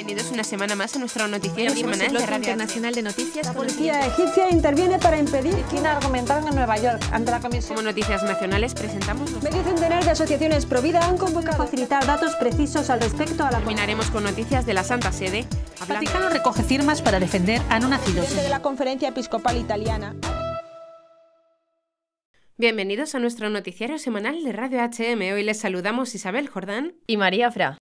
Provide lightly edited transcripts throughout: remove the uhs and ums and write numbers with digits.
Bienvenidos una semana más a nuestro noticiero semanal de Radio Internacional de Noticias. La policía egipcia interviene para impedir que argumentaron en Nueva York ante la comisión. Como noticias nacionales presentamos Medio centenar de asociaciones pro vida han convocado a facilitar datos precisos al respecto a la... Terminaremos con noticias de la Santa Sede. El Vaticano recoge firmas para defender a no nacidos. de la Conferencia Episcopal Italiana. Bienvenidos a nuestro noticiario semanal de Radio HM. Hoy les saludamos Isabel Jordán y María Fra.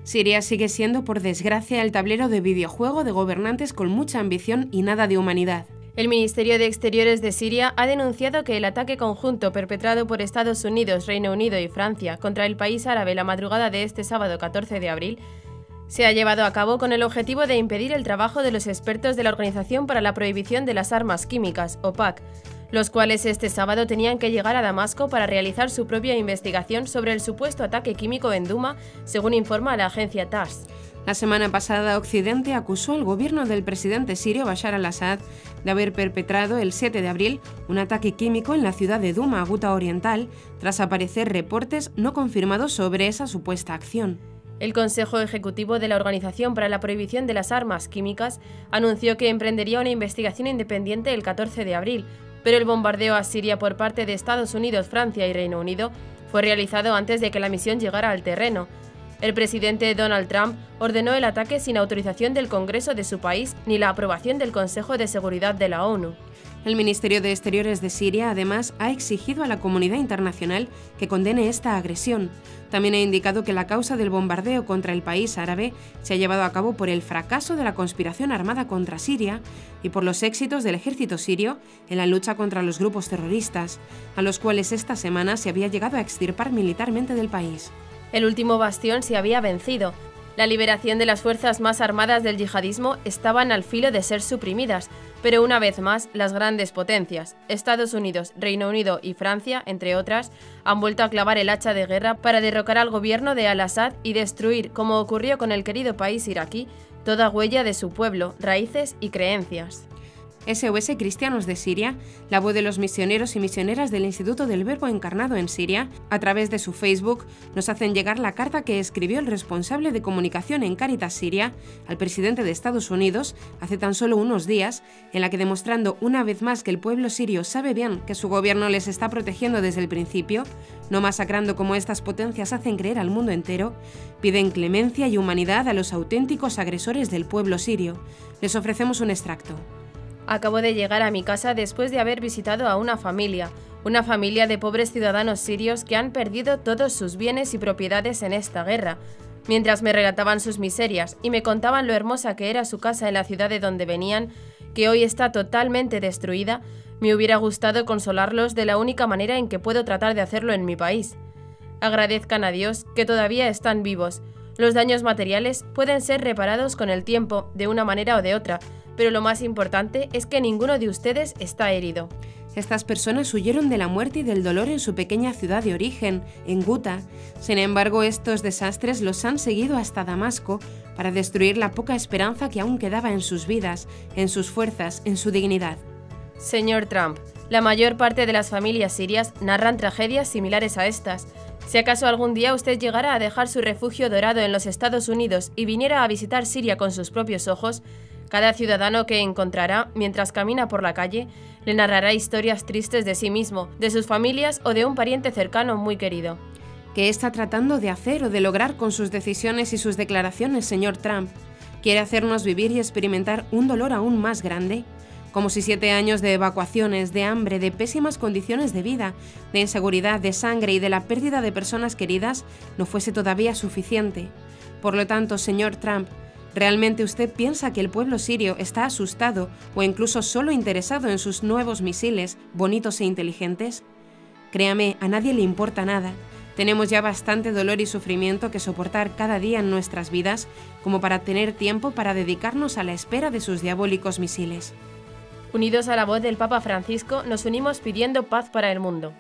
Siria sigue siendo, por desgracia, el tablero de videojuego de gobernantes con mucha ambición y nada de humanidad. El Ministerio de Exteriores de Siria ha denunciado que el ataque conjunto perpetrado por Estados Unidos, Reino Unido y Francia contra el país árabe la madrugada de este sábado 14 de abril se ha llevado a cabo con el objetivo de impedir el trabajo de los expertos de la Organización para la Prohibición de las Armas Químicas, OPAC, los cuales este sábado tenían que llegar a Damasco para realizar su propia investigación sobre el supuesto ataque químico en Duma, según informa la agencia TASS. La semana pasada, Occidente acusó al gobierno del presidente sirio Bashar al-Assad de haber perpetrado el 7 de abril un ataque químico en la ciudad de Duma, Guta Oriental, tras aparecer reportes no confirmados sobre esa supuesta acción. El Consejo Ejecutivo de la Organización para la Prohibición de las Armas Químicas anunció que emprendería una investigación independiente el 14 de abril, pero el bombardeo a Siria por parte de Estados Unidos, Francia y Reino Unido fue realizado antes de que la misión llegara al terreno. El presidente Donald Trump ordenó el ataque sin autorización del Congreso de su país ni la aprobación del Consejo de Seguridad de la ONU. El Ministerio de Exteriores de Siria, además, ha exigido a la comunidad internacional que condene esta agresión. También ha indicado que la causa del bombardeo contra el país árabe se ha llevado a cabo por el fracaso de la conspiración armada contra Siria y por los éxitos del ejército sirio en la lucha contra los grupos terroristas, a los cuales esta semana se había llegado a extirpar militarmente del país. El último bastión se había vencido. La liberación de las fuerzas más armadas del yihadismo estaban al filo de ser suprimidas, pero una vez más las grandes potencias, Estados Unidos, Reino Unido y Francia, entre otras, han vuelto a clavar el hacha de guerra para derrocar al gobierno de al-Assad y destruir, como ocurrió con el querido país iraquí, toda huella de su pueblo, raíces y creencias. SOS Cristianos de Siria, la voz de los misioneros y misioneras del Instituto del Verbo Encarnado en Siria, a través de su Facebook, nos hacen llegar la carta que escribió el responsable de comunicación en Cáritas Siria al presidente de Estados Unidos hace tan solo unos días, en la que, demostrando una vez más que el pueblo sirio sabe bien que su gobierno les está protegiendo desde el principio, no masacrando como estas potencias hacen creer al mundo entero, piden clemencia y humanidad a los auténticos agresores del pueblo sirio. Les ofrecemos un extracto. Acabo de llegar a mi casa después de haber visitado a una familia de pobres ciudadanos sirios que han perdido todos sus bienes y propiedades en esta guerra. Mientras me relataban sus miserias y me contaban lo hermosa que era su casa en la ciudad de donde venían, que hoy está totalmente destruida, me hubiera gustado consolarlos de la única manera en que puedo tratar de hacerlo en mi país. Agradezcan a Dios que todavía están vivos. Los daños materiales pueden ser reparados con el tiempo, de una manera o de otra, pero lo más importante es que ninguno de ustedes está herido. Estas personas huyeron de la muerte y del dolor en su pequeña ciudad de origen, en Guta. Sin embargo, estos desastres los han seguido hasta Damasco para destruir la poca esperanza que aún quedaba en sus vidas, en sus fuerzas, en su dignidad. Señor Trump, la mayor parte de las familias sirias narran tragedias similares a estas. Si acaso algún día usted llegara a dejar su refugio dorado en los Estados Unidos y viniera a visitar Siria con sus propios ojos, cada ciudadano que encontrará mientras camina por la calle le narrará historias tristes de sí mismo, de sus familias o de un pariente cercano muy querido. ¿Qué está tratando de hacer o de lograr con sus decisiones y sus declaraciones, señor Trump? ¿Quiere hacernos vivir y experimentar un dolor aún más grande? Como si 7 años de evacuaciones, de hambre, de pésimas condiciones de vida, de inseguridad, de sangre y de la pérdida de personas queridas no fuese todavía suficiente. Por lo tanto, señor Trump, ¿realmente usted piensa que el pueblo sirio está asustado o incluso solo interesado en sus nuevos misiles, bonitos e inteligentes? Créame, a nadie le importa nada. Tenemos ya bastante dolor y sufrimiento que soportar cada día en nuestras vidas como para tener tiempo para dedicarnos a la espera de sus diabólicos misiles. Unidos a la voz del Papa Francisco, nos unimos pidiendo paz para el mundo.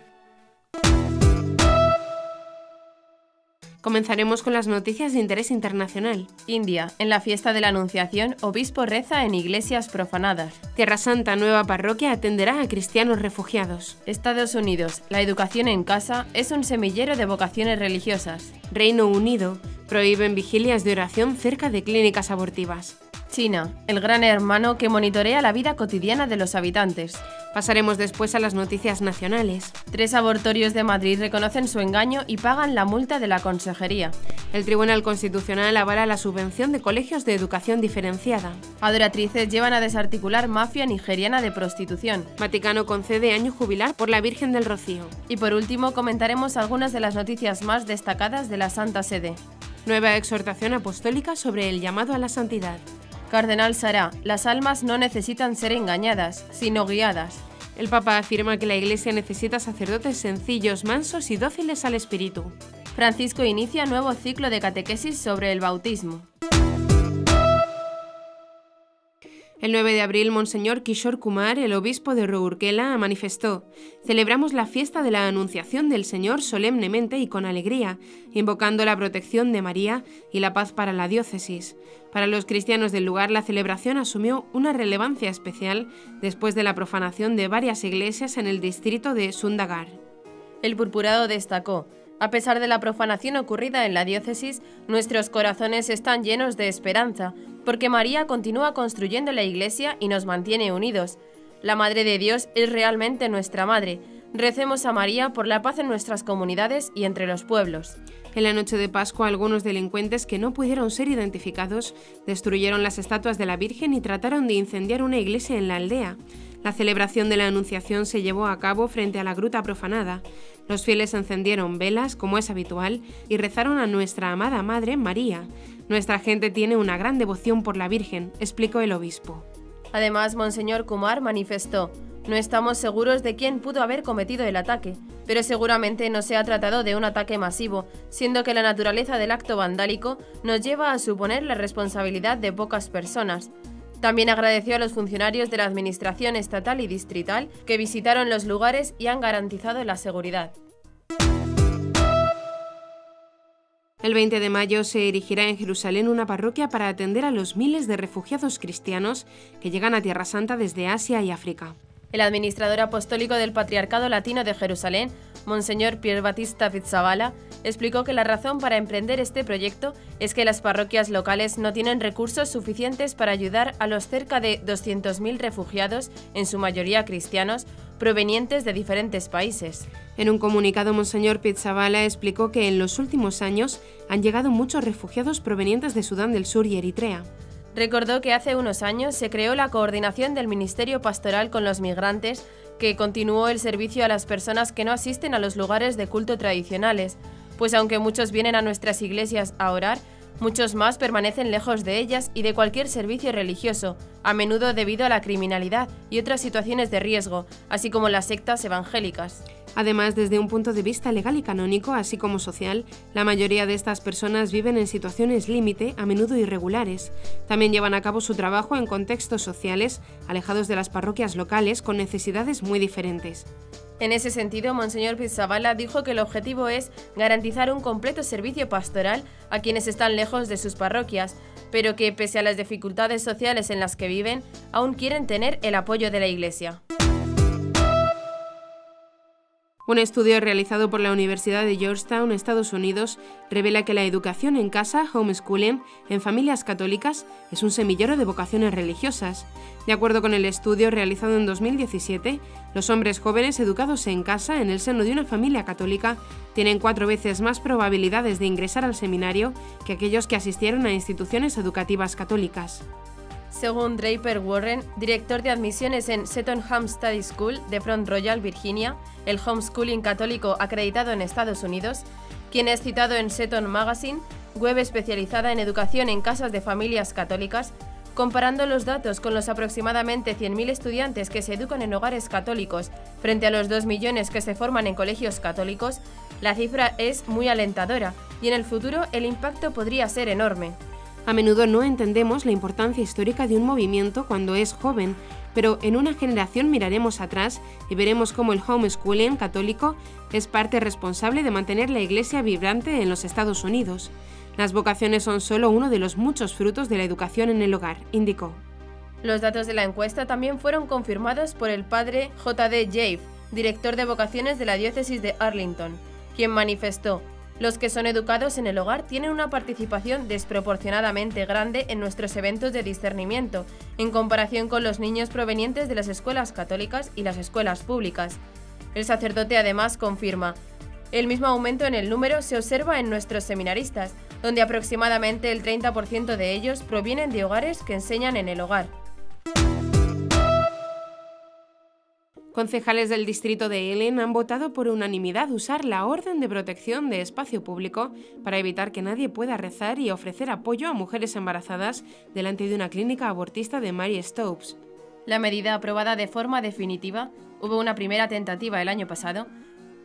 Comenzaremos con las noticias de interés internacional. India. En la fiesta de la Anunciación, obispo reza en iglesias profanadas. Tierra Santa, nueva parroquia, atenderá a cristianos refugiados. Estados Unidos. La educación en casa es un semillero de vocaciones religiosas. Reino Unido. Prohíben vigilias de oración cerca de clínicas abortivas. China, el gran hermano que monitorea la vida cotidiana de los habitantes. Pasaremos después a las noticias nacionales. 3 abortorios de Madrid reconocen su engaño y pagan la multa de la Consejería. El Tribunal Constitucional avala la subvención de colegios de educación diferenciada. Adoratrices llevan a desarticular mafia nigeriana de prostitución. Vaticano concede año jubilar por la Virgen del Rocío. Y por último comentaremos algunas de las noticias más destacadas de la Santa Sede. Nueva exhortación apostólica sobre el llamado a la santidad. Cardenal Sará, las almas no necesitan ser engañadas, sino guiadas. El Papa afirma que la Iglesia necesita sacerdotes sencillos, mansos y dóciles al Espíritu. Francisco inicia nuevo ciclo de catequesis sobre el bautismo. El 9 de abril, Monseñor Kishore Kumar, el obispo de Rourkela, manifestó: «Celebramos la fiesta de la Anunciación del Señor solemnemente y con alegría, invocando la protección de María y la paz para la diócesis». Para los cristianos del lugar, la celebración asumió una relevancia especial después de la profanación de varias iglesias en el distrito de Sundagar. El purpurado destacó: «A pesar de la profanación ocurrida en la diócesis, nuestros corazones están llenos de esperanza, porque María continúa construyendo la Iglesia y nos mantiene unidos. La Madre de Dios es realmente nuestra Madre. Recemos a María por la paz en nuestras comunidades y entre los pueblos». En la noche de Pascua, algunos delincuentes que no pudieron ser identificados destruyeron las estatuas de la Virgen y trataron de incendiar una iglesia en la aldea. La celebración de la Anunciación se llevó a cabo frente a la gruta profanada. Los fieles encendieron velas, como es habitual, y rezaron a nuestra amada Madre María. «Nuestra gente tiene una gran devoción por la Virgen», explicó el obispo. Además, Monseñor Kumar manifestó: «No estamos seguros de quién pudo haber cometido el ataque, pero seguramente no se ha tratado de un ataque masivo, siendo que la naturaleza del acto vandálico nos lleva a suponer la responsabilidad de pocas personas». También agradeció a los funcionarios de la Administración estatal y distrital que visitaron los lugares y han garantizado la seguridad. El 20 de mayo se erigirá en Jerusalén una parroquia para atender a los miles de refugiados cristianos que llegan a Tierra Santa desde Asia y África. El administrador apostólico del Patriarcado Latino de Jerusalén, Monseñor Pier Battista Pizzaballa, explicó que la razón para emprender este proyecto es que las parroquias locales no tienen recursos suficientes para ayudar a los cerca de 200.000 refugiados, en su mayoría cristianos, provenientes de diferentes países. En un comunicado, Monseñor Pizzaballa explicó que en los últimos años han llegado muchos refugiados provenientes de Sudán del Sur y Eritrea. Recordó que hace unos años se creó la coordinación del Ministerio Pastoral con los Migrantes, que continuó el servicio a las personas que no asisten a los lugares de culto tradicionales, pues aunque muchos vienen a nuestras iglesias a orar, muchos más permanecen lejos de ellas y de cualquier servicio religioso, a menudo debido a la criminalidad y otras situaciones de riesgo, así como las sectas evangélicas. Además, desde un punto de vista legal y canónico, así como social, la mayoría de estas personas viven en situaciones límite, a menudo irregulares. También llevan a cabo su trabajo en contextos sociales, alejados de las parroquias locales, con necesidades muy diferentes. En ese sentido, Monseñor Pizzaballa dijo que el objetivo es garantizar un completo servicio pastoral a quienes están lejos de sus parroquias, pero que, pese a las dificultades sociales en las que viven, aún quieren tener el apoyo de la Iglesia. Un estudio realizado por la Universidad de Georgetown, Estados Unidos, revela que la educación en casa, homeschooling, en familias católicas, es un semillero de vocaciones religiosas. De acuerdo con el estudio realizado en 2017, los hombres jóvenes educados en casa, en el seno de una familia católica, tienen 4 veces más probabilidades de ingresar al seminario que aquellos que asistieron a instituciones educativas católicas. Según Draper Warren, director de admisiones en Seton Home Study School de Front Royal, Virginia, el homeschooling católico acreditado en Estados Unidos, quien es citado en Seton Magazine, web especializada en educación en casas de familias católicas, comparando los datos con los aproximadamente 100.000 estudiantes que se educan en hogares católicos frente a los 2 millones que se forman en colegios católicos, la cifra es muy alentadora y en el futuro el impacto podría ser enorme. A menudo no entendemos la importancia histórica de un movimiento cuando es joven, pero en una generación miraremos atrás y veremos cómo el homeschooling católico es parte responsable de mantener la Iglesia vibrante en los Estados Unidos. Las vocaciones son solo uno de los muchos frutos de la educación en el hogar, indicó. Los datos de la encuesta también fueron confirmados por el padre J.D. Jaffe, director de vocaciones de la diócesis de Arlington, quien manifestó: Los que son educados en el hogar tienen una participación desproporcionadamente grande en nuestros eventos de discernimiento, en comparación con los niños provenientes de las escuelas católicas y las escuelas públicas. El sacerdote además confirma: el mismo aumento en el número se observa en nuestros seminaristas, donde aproximadamente el 30% de ellos provienen de hogares que enseñan en el hogar. Concejales del distrito de Ealing han votado por unanimidad usar la orden de protección de espacio público para evitar que nadie pueda rezar y ofrecer apoyo a mujeres embarazadas delante de una clínica abortista de Mary Stopes. La medida aprobada de forma definitiva, hubo una primera tentativa el año pasado,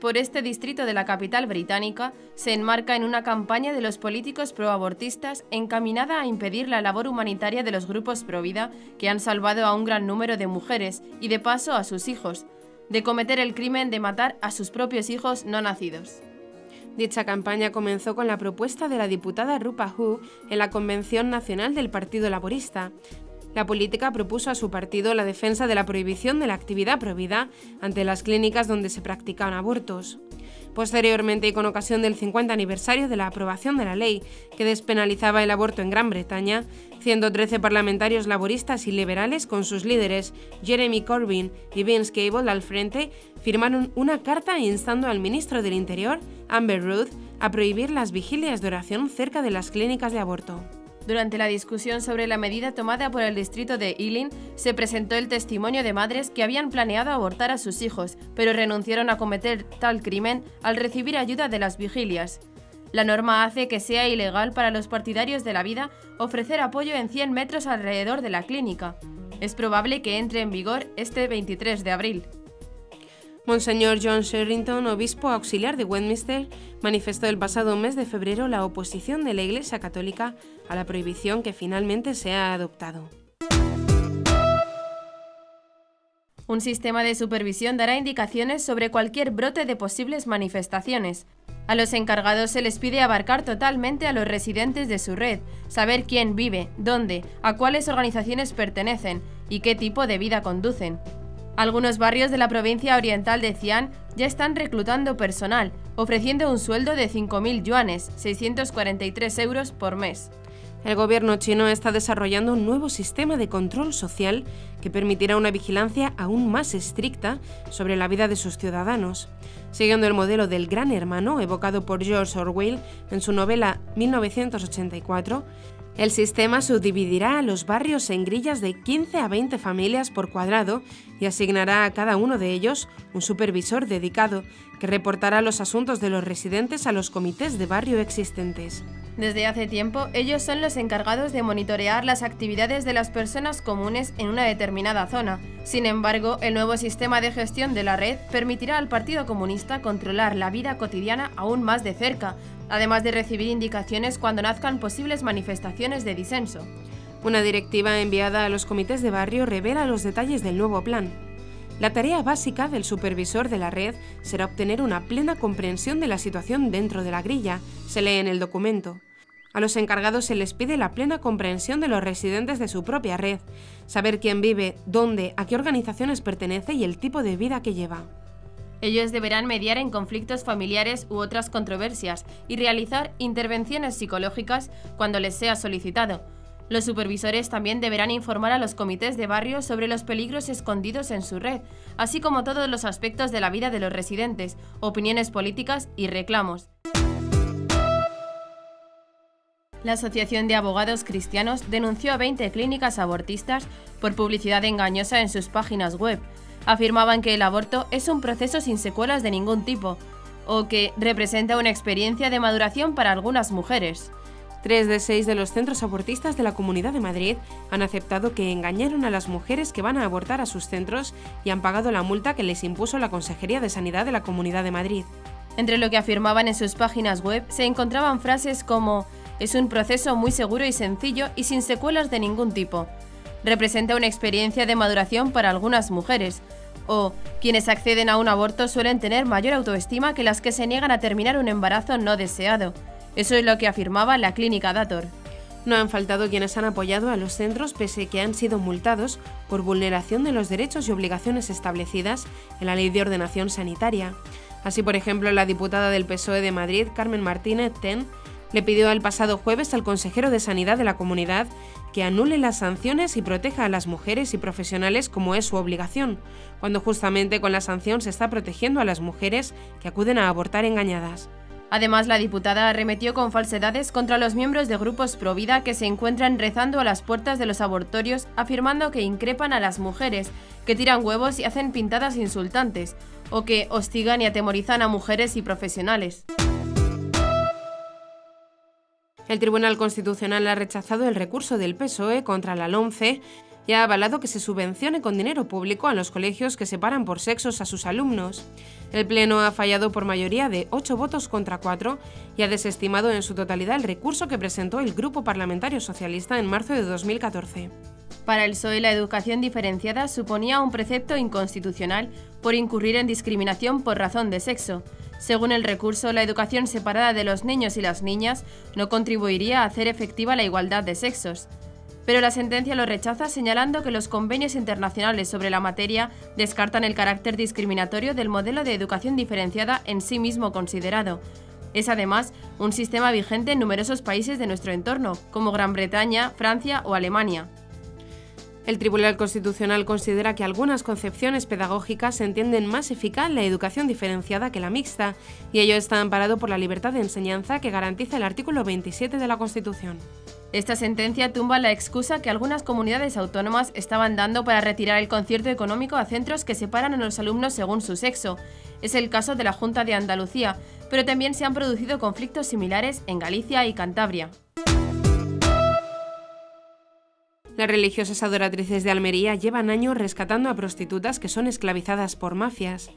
por este distrito de la capital británica, se enmarca en una campaña de los políticos proabortistas encaminada a impedir la labor humanitaria de los grupos pro-vida que han salvado a un gran número de mujeres y de paso a sus hijos, de cometer el crimen de matar a sus propios hijos no nacidos. Dicha campaña comenzó con la propuesta de la diputada Rupa Hu en la Convención Nacional del Partido Laborista. La política propuso a su partido la defensa de la prohibición de la actividad provida ante las clínicas donde se practicaban abortos. Posteriormente, y con ocasión del 50 aniversario de la aprobación de la ley que despenalizaba el aborto en Gran Bretaña, 113 parlamentarios laboristas y liberales, con sus líderes Jeremy Corbyn y Vince Cable al frente, firmaron una carta instando al ministro del Interior, Amber Rudd, a prohibir las vigilias de oración cerca de las clínicas de aborto. Durante la discusión sobre la medida tomada por el distrito de Ealing, se presentó el testimonio de madres que habían planeado abortar a sus hijos, pero renunciaron a cometer tal crimen al recibir ayuda de las vigilias. La norma hace que sea ilegal para los partidarios de la vida ofrecer apoyo en 100 metros alrededor de la clínica. Es probable que entre en vigor este 23 de abril. Monseñor John Sherrington, obispo auxiliar de Westminster, manifestó el pasado mes de febrero la oposición de la Iglesia Católica a la prohibición que finalmente se ha adoptado. Un sistema de supervisión dará indicaciones sobre cualquier brote de posibles manifestaciones. A los encargados se les pide abarcar totalmente a los residentes de su red, saber quién vive, dónde, a cuáles organizaciones pertenecen y qué tipo de vida conducen. Algunos barrios de la provincia oriental de Xi'an ya están reclutando personal, ofreciendo un sueldo de 5.000 yuanes, 643 euros por mes. El gobierno chino está desarrollando un nuevo sistema de control social que permitirá una vigilancia aún más estricta sobre la vida de sus ciudadanos. Siguiendo el modelo del Gran Hermano evocado por George Orwell en su novela 1984, el sistema subdividirá a los barrios en grillas de 15 a 20 familias por cuadrado y asignará a cada uno de ellos un supervisor dedicado que reportará los asuntos de los residentes a los comités de barrio existentes. Desde hace tiempo, ellos son los encargados de monitorear las actividades de las personas comunes en una determinada zona. Sin embargo, el nuevo sistema de gestión de la red permitirá al Partido Comunista controlar la vida cotidiana aún más de cerca, además de recibir indicaciones cuando nazcan posibles manifestaciones de disenso. Una directiva enviada a los comités de barrio revela los detalles del nuevo plan. La tarea básica del supervisor de la red será obtener una plena comprensión de la situación dentro de la grilla, se lee en el documento. A los encargados se les pide la plena comprensión de los residentes de su propia red, saber quién vive, dónde, a qué organizaciones pertenece y el tipo de vida que lleva. Ellos deberán mediar en conflictos familiares u otras controversias y realizar intervenciones psicológicas cuando les sea solicitado. Los supervisores también deberán informar a los comités de barrio sobre los peligros escondidos en su red, así como todos los aspectos de la vida de los residentes, opiniones políticas y reclamos. La Asociación de Abogados Cristianos denunció a 20 clínicas abortistas por publicidad engañosa en sus páginas web. Afirmaban que el aborto es un proceso sin secuelas de ningún tipo, o que representa una experiencia de maduración para algunas mujeres. 3 de 6 de los centros abortistas de la Comunidad de Madrid han aceptado que engañaron a las mujeres que van a abortar a sus centros y han pagado la multa que les impuso la Consejería de Sanidad de la Comunidad de Madrid. Entre lo que afirmaban en sus páginas web se encontraban frases como «Es un proceso muy seguro y sencillo y sin secuelas de ningún tipo». Representa una experiencia de maduración para algunas mujeres, o quienes acceden a un aborto suelen tener mayor autoestima que las que se niegan a terminar un embarazo no deseado. Eso es lo que afirmaba la clínica Dator. No han faltado quienes han apoyado a los centros pese que han sido multados por vulneración de los derechos y obligaciones establecidas en la Ley de Ordenación Sanitaria. Así, por ejemplo, la diputada del PSOE de Madrid, Carmen Martínez Ten, le pidió el pasado jueves al consejero de Sanidad de la comunidad que anule las sanciones y proteja a las mujeres y profesionales como es su obligación, cuando justamente con la sanción se está protegiendo a las mujeres que acuden a abortar engañadas. Además, la diputada arremetió con falsedades contra los miembros de grupos pro vida que se encuentran rezando a las puertas de los abortorios, afirmando que increpan a las mujeres, que tiran huevos y hacen pintadas insultantes, o que hostigan y atemorizan a mujeres y profesionales. El Tribunal Constitucional ha rechazado el recurso del PSOE contra la LOMCE y ha avalado que se subvencione con dinero público a los colegios que separan por sexos a sus alumnos. El Pleno ha fallado por mayoría de 8 votos contra 4 y ha desestimado en su totalidad el recurso que presentó el Grupo Parlamentario Socialista en marzo de 2014. Para el PSOE, la educación diferenciada suponía un precepto inconstitucional por incurrir en discriminación por razón de sexo. Según el recurso, la educación separada de los niños y las niñas no contribuiría a hacer efectiva la igualdad de sexos. Pero la sentencia lo rechaza, señalando que los convenios internacionales sobre la materia descartan el carácter discriminatorio del modelo de educación diferenciada en sí mismo considerado. Es además un sistema vigente en numerosos países de nuestro entorno, como Gran Bretaña, Francia o Alemania. El Tribunal Constitucional considera que algunas concepciones pedagógicas entienden más eficaz la educación diferenciada que la mixta, y ello está amparado por la libertad de enseñanza que garantiza el artículo 27 de la Constitución. Esta sentencia tumba la excusa que algunas comunidades autónomas estaban dando para retirar el concierto económico a centros que separan a los alumnos según su sexo. Es el caso de la Junta de Andalucía, pero también se han producido conflictos similares en Galicia y Cantabria. Las religiosas adoratrices de Almería llevan años rescatando a prostitutas que son esclavizadas por mafias.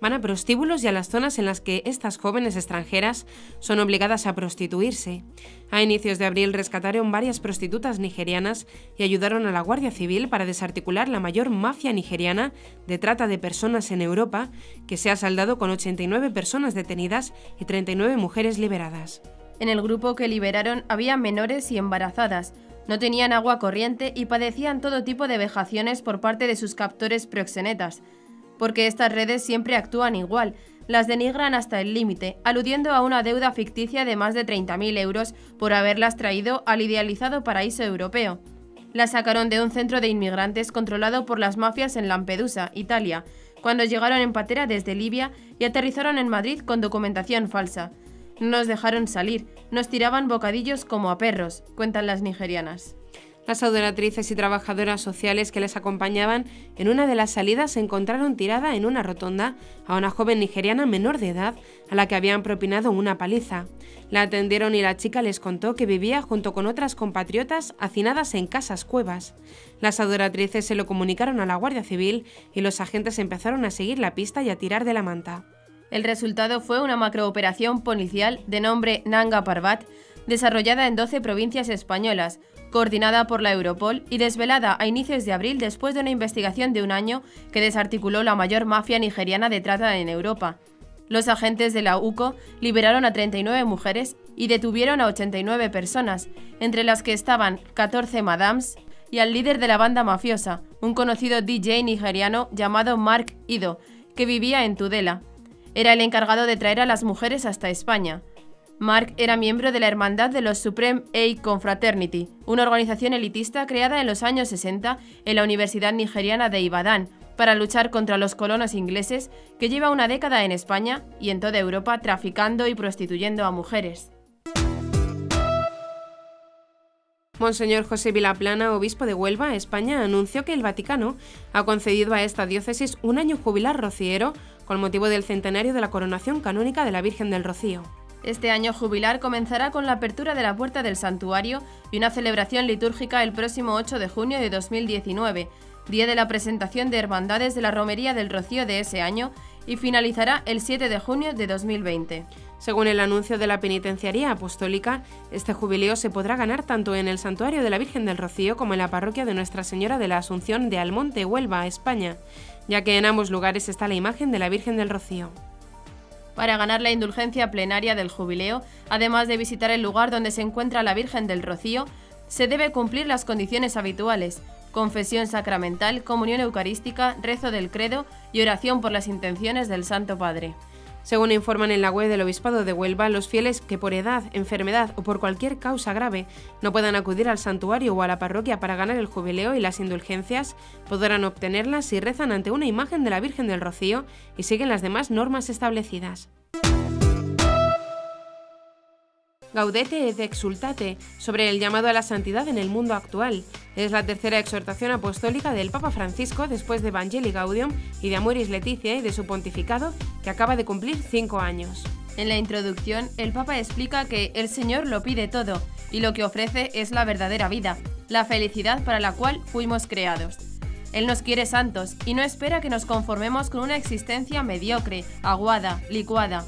Van a prostíbulos y a las zonas en las que estas jóvenes extranjeras son obligadas a prostituirse. A inicios de abril rescataron varias prostitutas nigerianas y ayudaron a la Guardia Civil para desarticular la mayor mafia nigeriana de trata de personas en Europa, que se ha saldado con 89 personas detenidas y 39 mujeres liberadas. En el grupo que liberaron había menores y embarazadas. No tenían agua corriente y padecían todo tipo de vejaciones por parte de sus captores proxenetas, porque estas redes siempre actúan igual, las denigran hasta el límite, aludiendo a una deuda ficticia de más de 30.000 euros por haberlas traído al idealizado paraíso europeo. Las sacaron de un centro de inmigrantes controlado por las mafias en Lampedusa, Italia, cuando llegaron en patera desde Libia y aterrizaron en Madrid con documentación falsa. No nos dejaron salir, nos tiraban bocadillos como a perros, cuentan las nigerianas. Las adoratrices y trabajadoras sociales que les acompañaban en una de las salidas encontraron tirada en una rotonda a una joven nigeriana menor de edad a la que habían propinado una paliza. La atendieron y la chica les contó que vivía junto con otras compatriotas hacinadas en casas cuevas. Las adoratrices se lo comunicaron a la Guardia Civil y los agentes empezaron a seguir la pista y a tirar de la manta. El resultado fue una macrooperación policial de nombre Nanga Parbat, desarrollada en 12 provincias españolas, coordinada por la Europol y desvelada a inicios de abril después de una investigación de un año que desarticuló la mayor mafia nigeriana de trata en Europa. Los agentes de la UCO liberaron a 39 mujeres y detuvieron a 89 personas, entre las que estaban 14 madams y al líder de la banda mafiosa, un conocido DJ nigeriano llamado Mark Ido, que vivía en Tudela. Era el encargado de traer a las mujeres hasta España. Mark era miembro de la Hermandad de los Supreme Aid Confraternity, una organización elitista creada en los años 60 en la Universidad Nigeriana de Ibadan para luchar contra los colonos ingleses, que lleva una década en España y en toda Europa traficando y prostituyendo a mujeres. Monseñor José Vilaplana, obispo de Huelva, España, anunció que el Vaticano ha concedido a esta diócesis un año jubilar rociero con motivo del centenario de la coronación canónica de la Virgen del Rocío. Este año jubilar comenzará con la apertura de la puerta del santuario y una celebración litúrgica el próximo 8 de junio de 2019, día de la presentación de hermandades de la Romería del Rocío de ese año, y finalizará el 7 de junio de 2020. Según el anuncio de la Penitenciaría Apostólica, este jubileo se podrá ganar tanto en el Santuario de la Virgen del Rocío como en la parroquia de Nuestra Señora de la Asunción de Almonte, Huelva, España, ya que en ambos lugares está la imagen de la Virgen del Rocío. Para ganar la indulgencia plenaria del jubileo, además de visitar el lugar donde se encuentra la Virgen del Rocío, se debe cumplir las condiciones habituales: confesión sacramental, comunión eucarística, rezo del credo y oración por las intenciones del Santo Padre. Según informan en la web del Obispado de Huelva, los fieles que por edad, enfermedad o por cualquier causa grave no puedan acudir al santuario o a la parroquia para ganar el jubileo y las indulgencias, podrán obtenerlas si rezan ante una imagen de la Virgen del Rocío y siguen las demás normas establecidas. Gaudete et exultate, sobre el llamado a la santidad en el mundo actual. Es la tercera exhortación apostólica del Papa Francisco después de Evangelii Gaudium y de Amoris Laetitia y de su pontificado, que acaba de cumplir 5 años. En la introducción, el Papa explica que el Señor lo pide todo y lo que ofrece es la verdadera vida, la felicidad para la cual fuimos creados. Él nos quiere santos y no espera que nos conformemos con una existencia mediocre, aguada, licuada.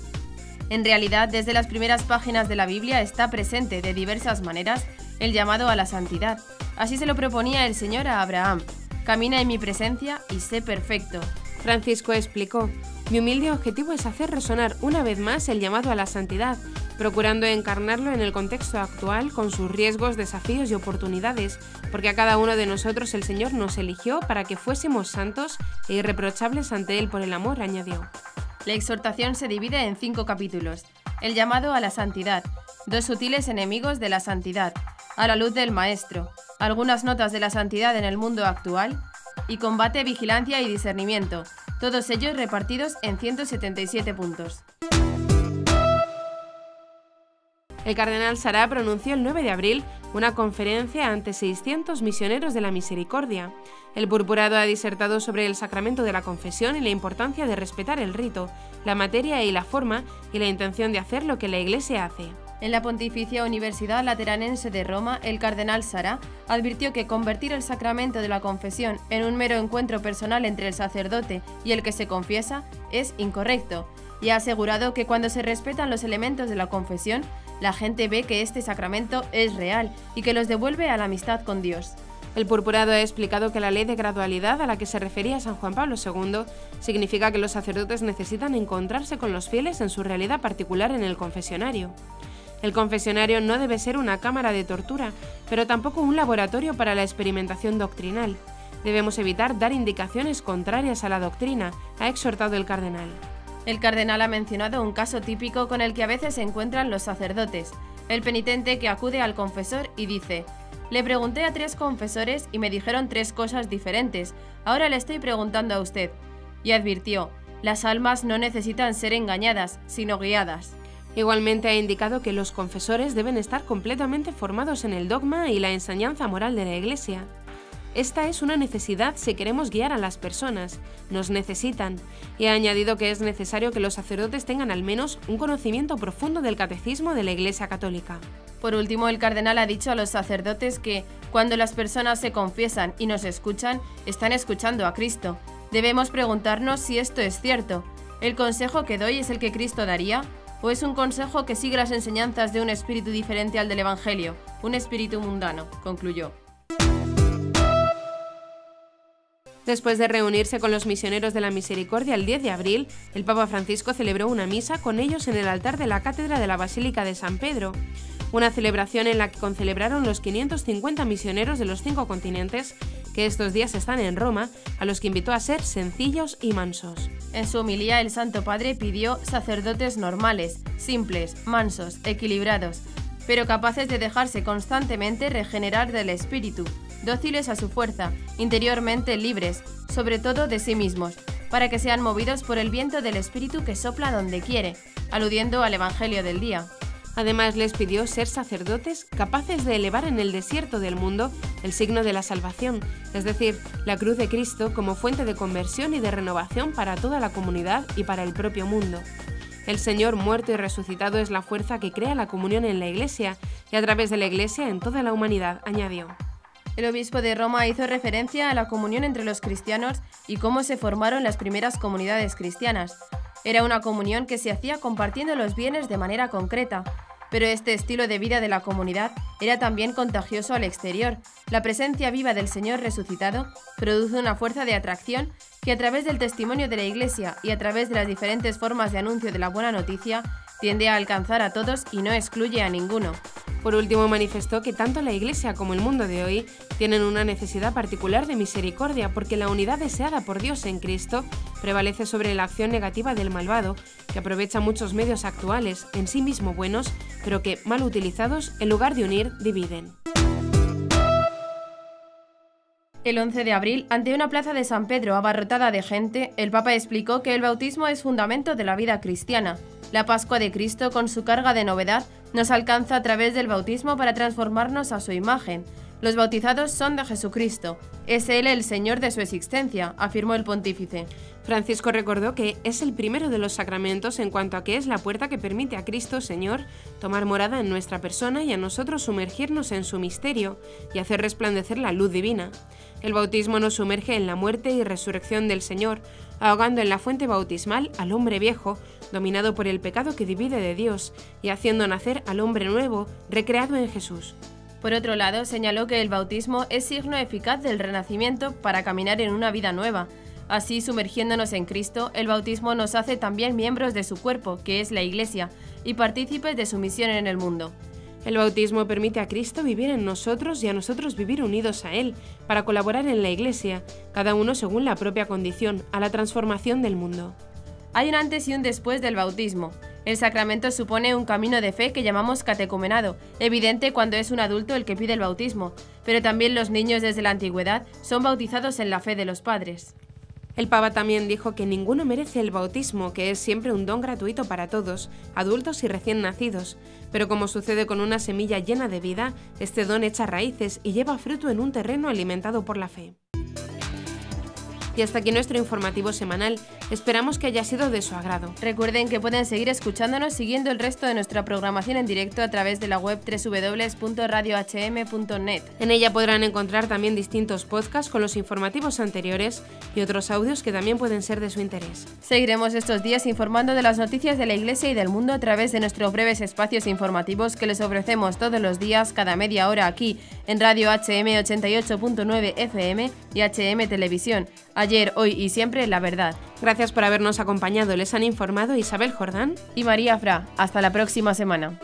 En realidad, desde las primeras páginas de la Biblia está presente de diversas maneras el llamado a la santidad. Así se lo proponía el Señor a Abraham: camina en mi presencia y sé perfecto. Francisco explicó: mi humilde objetivo es hacer resonar una vez más el llamado a la santidad, procurando encarnarlo en el contexto actual con sus riesgos, desafíos y oportunidades, porque a cada uno de nosotros el Señor nos eligió para que fuésemos santos e irreprochables ante Él por el amor, añadió. La exhortación se divide en 5 capítulos. El llamado a la santidad, 2 sutiles enemigos de la santidad, a la luz del Maestro, algunas notas de la santidad en el mundo actual y combate, vigilancia y discernimiento, todos ellos repartidos en 177 puntos. El cardenal Sará pronunció el 9 de abril una conferencia ante 600 misioneros de la misericordia. El purpurado ha disertado sobre el sacramento de la confesión y la importancia de respetar el rito, la materia y la forma y la intención de hacer lo que la Iglesia hace. En la Pontificia Universidad Lateranense de Roma, el cardenal Sará advirtió que convertir el sacramento de la confesión en un mero encuentro personal entre el sacerdote y el que se confiesa es incorrecto, y ha asegurado que cuando se respetan los elementos de la confesión, la gente ve que este sacramento es real y que los devuelve a la amistad con Dios. El purpurado ha explicado que la ley de gradualidad a la que se refería San Juan Pablo II significa que los sacerdotes necesitan encontrarse con los fieles en su realidad particular en el confesionario. El confesionario no debe ser una cámara de tortura, pero tampoco un laboratorio para la experimentación doctrinal. Debemos evitar dar indicaciones contrarias a la doctrina, ha exhortado el cardenal. El cardenal ha mencionado un caso típico con el que a veces se encuentran los sacerdotes, el penitente que acude al confesor y dice: le pregunté a 3 confesores y me dijeron 3 cosas diferentes, ahora le estoy preguntando a usted. Y advirtió: las almas no necesitan ser engañadas, sino guiadas. Igualmente ha indicado que los confesores deben estar completamente formados en el dogma y la enseñanza moral de la Iglesia. Esta es una necesidad si queremos guiar a las personas, nos necesitan, y ha añadido que es necesario que los sacerdotes tengan al menos un conocimiento profundo del catecismo de la Iglesia Católica. Por último, el cardenal ha dicho a los sacerdotes que, cuando las personas se confiesan y nos escuchan, están escuchando a Cristo. Debemos preguntarnos si esto es cierto. ¿El consejo que doy es el que Cristo daría? ¿O es un consejo que sigue las enseñanzas de un espíritu diferente al del Evangelio, un espíritu mundano?, concluyó. Después de reunirse con los misioneros de la misericordia el 10 de abril, el Papa Francisco celebró una misa con ellos en el altar de la cátedra de la Basílica de San Pedro, una celebración en la que concelebraron los 550 misioneros de los 5 continentes que estos días están en Roma, a los que invitó a ser sencillos y mansos. En su homilía, el Santo Padre pidió sacerdotes normales, simples, mansos, equilibrados, pero capaces de dejarse constantemente regenerar del espíritu, dóciles a su fuerza, interiormente libres, sobre todo de sí mismos, para que sean movidos por el viento del espíritu que sopla donde quiere, aludiendo al Evangelio del día. Además, les pidió ser sacerdotes capaces de elevar en el desierto del mundo el signo de la salvación, es decir, la cruz de Cristo como fuente de conversión y de renovación para toda la comunidad y para el propio mundo. El Señor muerto y resucitado es la fuerza que crea la comunión en la Iglesia y a través de la Iglesia en toda la humanidad, añadió. El obispo de Roma hizo referencia a la comunión entre los cristianos y cómo se formaron las primeras comunidades cristianas. Era una comunión que se hacía compartiendo los bienes de manera concreta, pero este estilo de vida de la comunidad era también contagioso al exterior. La presencia viva del Señor resucitado produce una fuerza de atracción que a través del testimonio de la Iglesia y a través de las diferentes formas de anuncio de la buena noticia tiende a alcanzar a todos y no excluye a ninguno. Por último, manifestó que tanto la Iglesia como el mundo de hoy tienen una necesidad particular de misericordia porque la unidad deseada por Dios en Cristo prevalece sobre la acción negativa del malvado, que aprovecha muchos medios actuales, en sí mismo buenos, pero que, mal utilizados, en lugar de unir, dividen. El 11 de abril, ante una plaza de San Pedro abarrotada de gente, el Papa explicó que el bautismo es fundamento de la vida cristiana. La Pascua de Cristo, con su carga de novedad, nos alcanza a través del bautismo para transformarnos a su imagen. Los bautizados son de Jesucristo. Es Él el Señor de su existencia, afirmó el pontífice. Francisco recordó que es el primero de los sacramentos en cuanto a que es la puerta que permite a Cristo Señor tomar morada en nuestra persona y a nosotros sumergirnos en su misterio y hacer resplandecer la luz divina. El bautismo nos sumerge en la muerte y resurrección del Señor, ahogando en la fuente bautismal al hombre viejo, dominado por el pecado que divide de Dios, y haciendo nacer al hombre nuevo, recreado en Jesús. Por otro lado, señaló que el bautismo es signo eficaz del renacimiento para caminar en una vida nueva. Así, sumergiéndonos en Cristo, el bautismo nos hace también miembros de su cuerpo, que es la Iglesia, y partícipes de su misión en el mundo. El bautismo permite a Cristo vivir en nosotros y a nosotros vivir unidos a Él, para colaborar en la Iglesia, cada uno según la propia condición, a la transformación del mundo. Hay un antes y un después del bautismo. El sacramento supone un camino de fe que llamamos catecumenado, evidente cuando es un adulto el que pide el bautismo, pero también los niños desde la antigüedad son bautizados en la fe de los padres. El Papa también dijo que ninguno merece el bautismo, que es siempre un don gratuito para todos, adultos y recién nacidos, pero como sucede con una semilla llena de vida, este don echa raíces y lleva fruto en un terreno alimentado por la fe. Y hasta aquí nuestro informativo semanal. Esperamos que haya sido de su agrado. Recuerden que pueden seguir escuchándonos siguiendo el resto de nuestra programación en directo a través de la web www.radiohm.net. En ella podrán encontrar también distintos podcasts con los informativos anteriores y otros audios que también pueden ser de su interés. Seguiremos estos días informando de las noticias de la Iglesia y del mundo a través de nuestros breves espacios informativos que les ofrecemos todos los días, cada media hora aquí en Radio HM 88.9 FM y HM Televisión. Ayer, hoy y siempre, la verdad. Gracias por habernos acompañado. Les han informado Isabel Jordán y María Fra. Hasta la próxima semana.